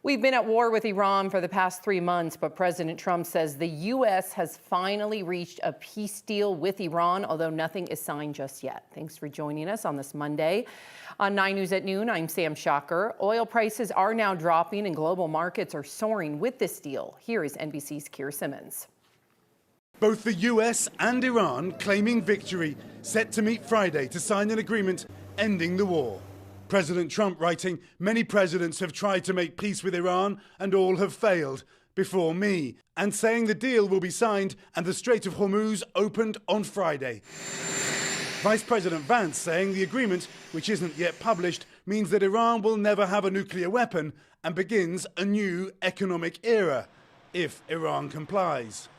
We've been at war with Iran for the past 3 months, but President Trump says the U.S. has finally reached a peace deal with Iran, although nothing is signed just yet. Thanks for joining us on this Monday. On 9 News at noon, I'm Sam Shocker. Oil prices are now dropping and global markets are soaring with this deal. Here is NBC's Keir Simmons. Both the US and Iran claiming victory, set to meet Friday to sign an agreement ending the war. President Trump writing, "Many presidents have tried to make peace with Iran and all have failed before me," and saying the deal will be signed and the Strait of Hormuz opened on Friday. Vice President Vance saying the agreement, which isn't yet published, means that Iran will never have a nuclear weapon and begins a new economic era, if Iran complies.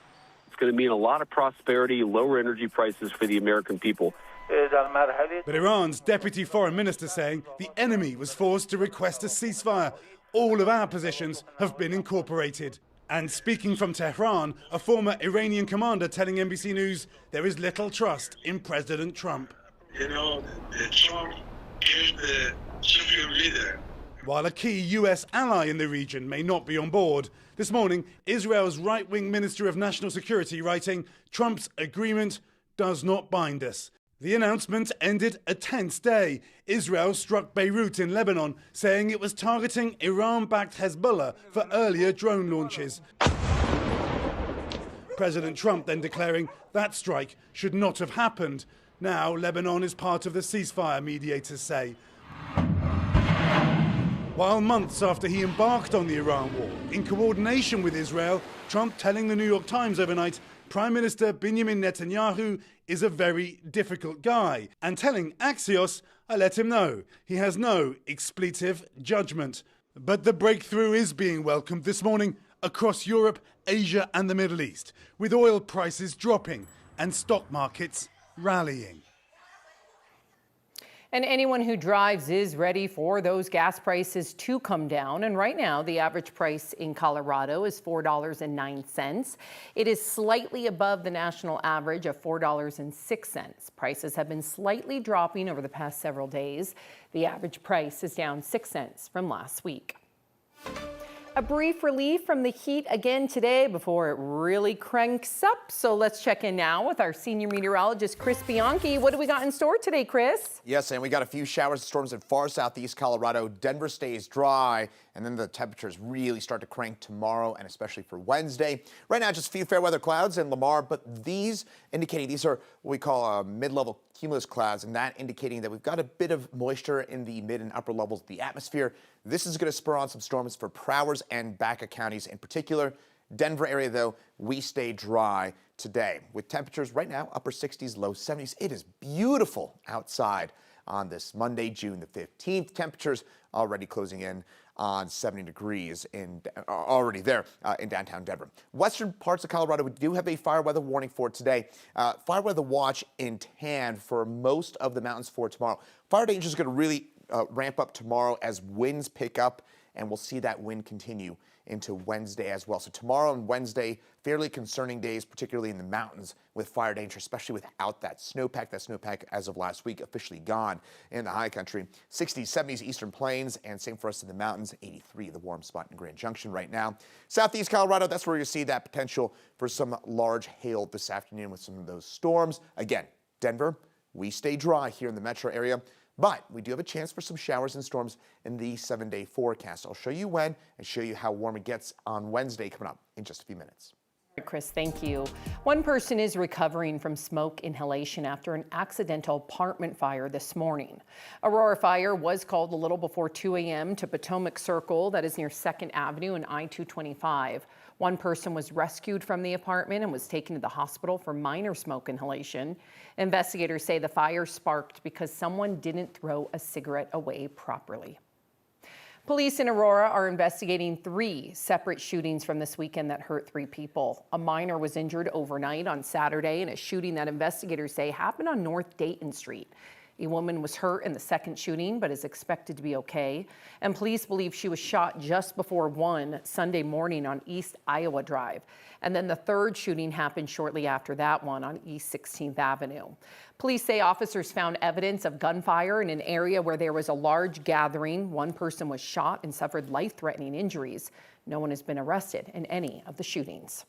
It's going to mean a lot of prosperity, lower energy prices for the American people. But Iran's deputy foreign minister saying the enemy was forced to request a ceasefire. All of our positions have been incorporated. And speaking from Tehran, a former Iranian commander telling NBC News there is little trust in President Trump. Trump is the supreme leader. While a key US ally in the region may not be on board, this morning Israel's right-wing Minister of National Security writing, "Trump's agreement does not bind us." The announcement ended a tense day. Israel struck Beirut in Lebanon, saying it was targeting Iran-backed Hezbollah for earlier drone launches. President Trump then declaring that strike should not have happened. Now Lebanon is part of the ceasefire, mediators say. While months after he embarked on the Iran war, in coordination with Israel, Trump telling the New York Times overnight Prime Minister Benjamin Netanyahu is a very difficult guy, and telling Axios, "I let him know. He has no expletive judgment." But the breakthrough is being welcomed this morning across Europe, Asia and the Middle East, with oil prices dropping and stock markets rallying. And anyone who drives is ready for those gas prices to come down. And right now, the average price in Colorado is $4.09. It is slightly above the national average of $4.06. Prices have been slightly dropping over the past several days. The average price is down 6 cents from last week. A brief relief from the heat again today before it really cranks up. So let's check in now with our senior meteorologist, Chris Bianchi. What do we got in store today, Chris? Yes, and we got a few showers and storms in far southeast Colorado. Denver stays dry, and then the temperatures really start to crank tomorrow and especially for Wednesday. Right now, just a few fair weather clouds in Lamar, but these are what we call mid-level cumulus clouds, and that indicating that we've got a bit of moisture in the mid and upper levels of the atmosphere. This is going to spur on some storms for Prowers and Baca counties in particular. Denver area, though, we stay dry today with temperatures right now upper 60s, low 70s. It is beautiful outside on this Monday, June the 15th. Temperatures already closing in on 70 degrees already there in downtown Denver. Western parts of Colorado, we do have a fire weather warning for today. Fire weather watch in tan for most of the mountains for tomorrow. Fire danger is going to really ramp up tomorrow as winds pick up, and we'll see that wind continue into Wednesday as well. So tomorrow and Wednesday, fairly concerning days, particularly in the mountains with fire danger, especially without that snowpack. That snowpack, as of last week, officially gone in the high country. 60s, 70s, eastern plains, and same for us in the mountains. 83, the warm spot in Grand Junction right now. Southeast Colorado, that's where you see that potential for some large hail this afternoon with some of those storms. Again, Denver, we stay dry here in the metro area. But we do have a chance for some showers and storms in the 7-day forecast. I'll show you when and show you how warm it gets on Wednesday coming up in just a few minutes. Chris, thank you. One person is recovering from smoke inhalation after an accidental apartment fire this morning. Aurora Fire was called a little before 2 a.m. to Potomac Circle, that is near 2nd Avenue and I-225. One person was rescued from the apartment and was taken to the hospital for minor smoke inhalation. Investigators say the fire sparked because someone didn't throw a cigarette away properly. Police in Aurora are investigating 3 separate shootings from this weekend that hurt 3 people. A minor was injured overnight on Saturday in a shooting that investigators say happened on North Dayton Street. A woman was hurt in the second shooting, but is expected to be okay. And police believe she was shot just before 1 Sunday morning on East Iowa Drive. And then the third shooting happened shortly after that one on East 16th Avenue. Police say officers found evidence of gunfire in an area where there was a large gathering. One person was shot and suffered life-threatening injuries. No one has been arrested in any of the shootings.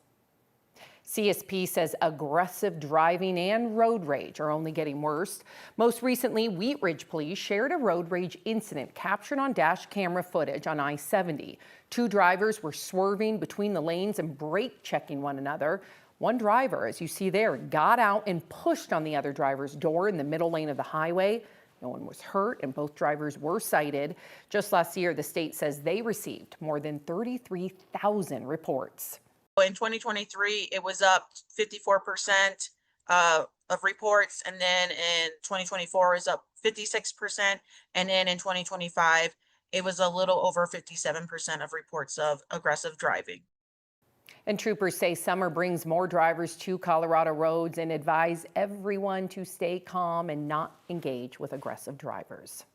CSP says aggressive driving and road rage are only getting worse. Most recently, Wheat Ridge police shared a road rage incident captured on dash camera footage on I-70. Two drivers were swerving between the lanes and brake checking one another. One driver, as you see there, got out and pushed on the other driver's door in the middle lane of the highway. No one was hurt and both drivers were cited. Just last year, the state says they received more than 33,000 reports. In 2023, it was up 54% of reports, and then in 2024 is up 56%, and then in 2025 it was a little over 57% of reports of aggressive driving. And troopers say summer brings more drivers to Colorado roads and advise everyone to stay calm and not engage with aggressive drivers.